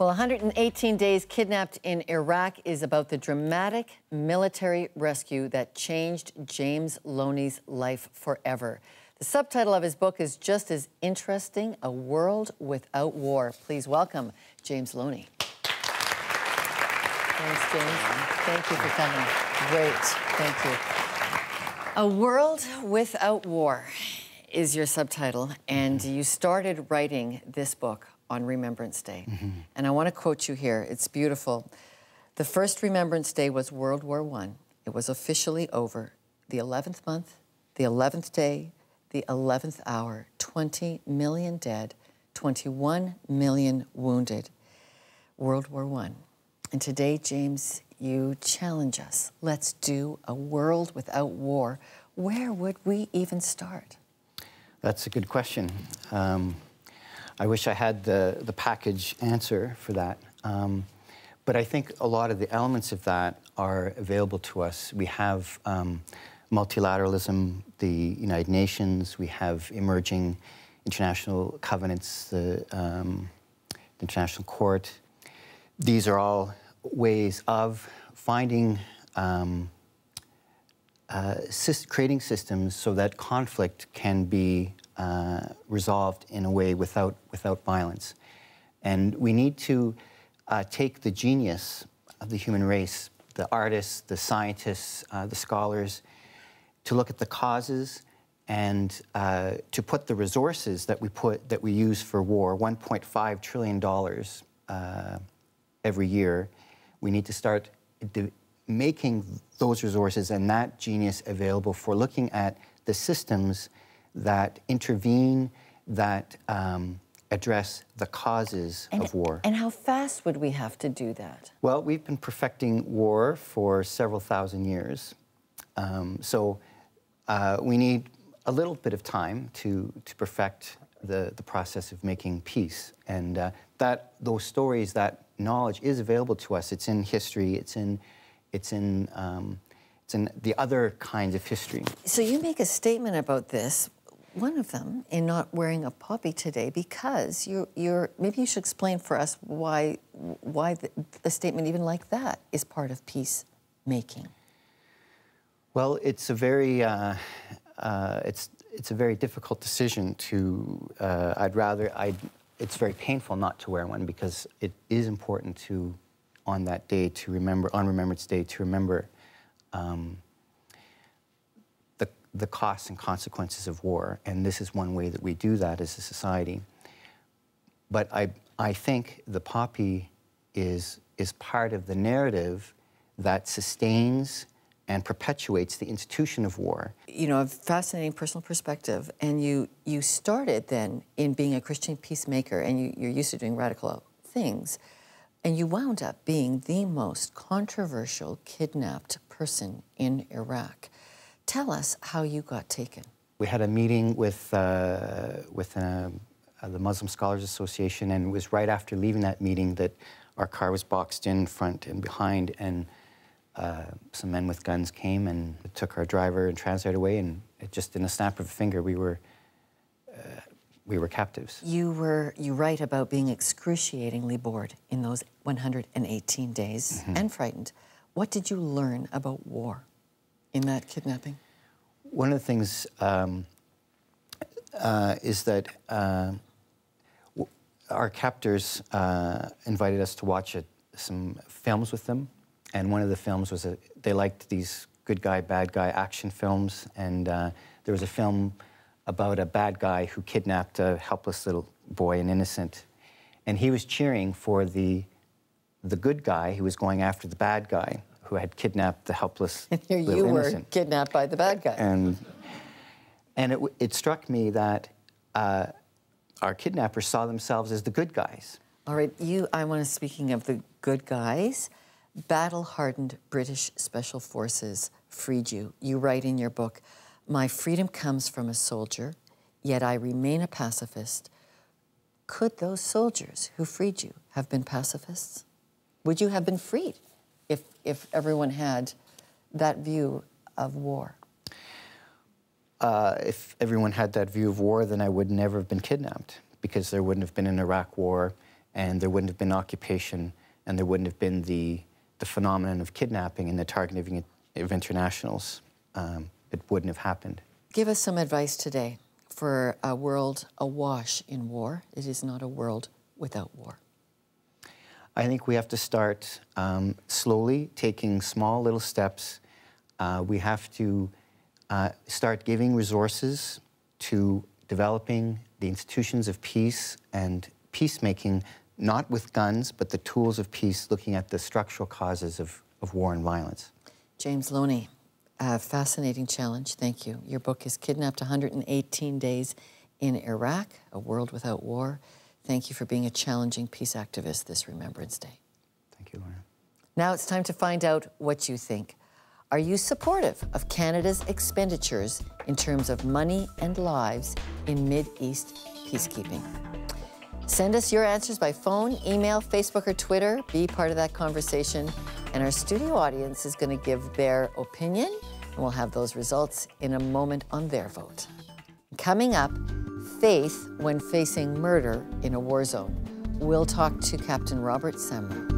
Well, 118 Days Kidnapped in Iraq is about the dramatic military rescue that changed James Loney's life forever. The subtitle of his book is just as interesting, A World Without War. Please welcome James Loney. Thanks, James. Thank you for coming. Great. Thank you. A World Without War is your subtitle, and you started writing this book on Remembrance Day. And I want to quote you here. It's beautiful. The first Remembrance Day was World War I. It was officially over. The 11th month, the 11th day, the 11th hour, 20 million dead, 21 million wounded. World War I. And today, James, you challenge us. Let's do a world without war. Where would we even start? That's a good question. I wish I had the package answer for that. But I think a lot of the elements of that are available to us. We have multilateralism, the United Nations, we have emerging international covenants, the International Court. These are all ways of finding, creating systems so that conflict can be resolved in a way without violence. And we need to take the genius of the human race, the artists, the scientists, the scholars, to look at the causes and to put the resources that we use for war, $1.5 trillion every year. We need to start making those resources and that genius available for looking at the systems that intervene, that address the causes of war. And how fast would we have to do that? Well, we've been perfecting war for several thousand years. So we need a little bit of time to perfect the process of making peace. And those stories, that knowledge is available to us. It's in history, it's in the other kinds of history. So you make a statement about this, one of them, in not wearing a poppy today, because maybe you should explain for us why the statement even like that is part of peacemaking. Well, it's a very it's a very difficult decision to. It's very painful not to wear one because it is important to, on that day, to remember, on Remembrance Day, to remember the costs and consequences of war, and this is one way that we do that as a society. But I think the poppy is part of the narrative that sustains and perpetuates the institution of war. You know, a fascinating personal perspective, and you started then in being a Christian peacemaker, and you're used to doing radical things, and you wound up being the most controversial kidnapped person in Iraq. Tell us how you got taken. We had a meeting with the Muslim Scholars Association, and it was right after leaving that meeting that our car was boxed in front and behind, and some men with guns came and took our driver and translator away, and just in a snap of a finger, we were captives. You write about being excruciatingly bored in those 118 days and frightened. What did you learn about war in that kidnapping? One of the things is that our captors invited us to watch some films with them, and one of the films was they liked these good guy, bad guy action films, and there was a film about a bad guy who kidnapped a helpless little boy, an innocent, and he was cheering for the good guy who was going after the bad guy who had kidnapped the helpless and here little you innocent. Were kidnapped by the bad guy. And it struck me that our kidnappers saw themselves as the good guys. All right, speaking of the good guys, battle-hardened British Special Forces freed you. You write in your book, "My freedom comes from a soldier, yet I remain a pacifist." Could those soldiers who freed you have been pacifists? Would you have been freed if everyone had that view of war? If everyone had that view of war, then I would never have been kidnapped, because there wouldn't have been an Iraq war, and there wouldn't have been occupation, and there wouldn't have been the phenomenon of kidnapping and the targeting of internationals. It wouldn't have happened. Give us some advice today for a world awash in war. It is not a world without war. I think we have to start slowly, taking small little steps. We have to start giving resources to developing the institutions of peace and peacemaking, not with guns, but the tools of peace, looking at the structural causes of war and violence. James Loney, a fascinating challenge. Thank you. Your book is Kidnapped 118 Days in Iraq, A World Without War. Thank you for being a challenging peace activist this Remembrance Day. Thank you, Lorna. Now it's time to find out what you think. Are you supportive of Canada's expenditures in terms of money and lives in Mid-East peacekeeping? Send us your answers by phone, email, Facebook, or Twitter. Be part of that conversation. And our studio audience is going to give their opinion, and we'll have those results in a moment on their vote. Coming up, faith when facing murder in a war zone. We'll talk to Captain Robert Samra.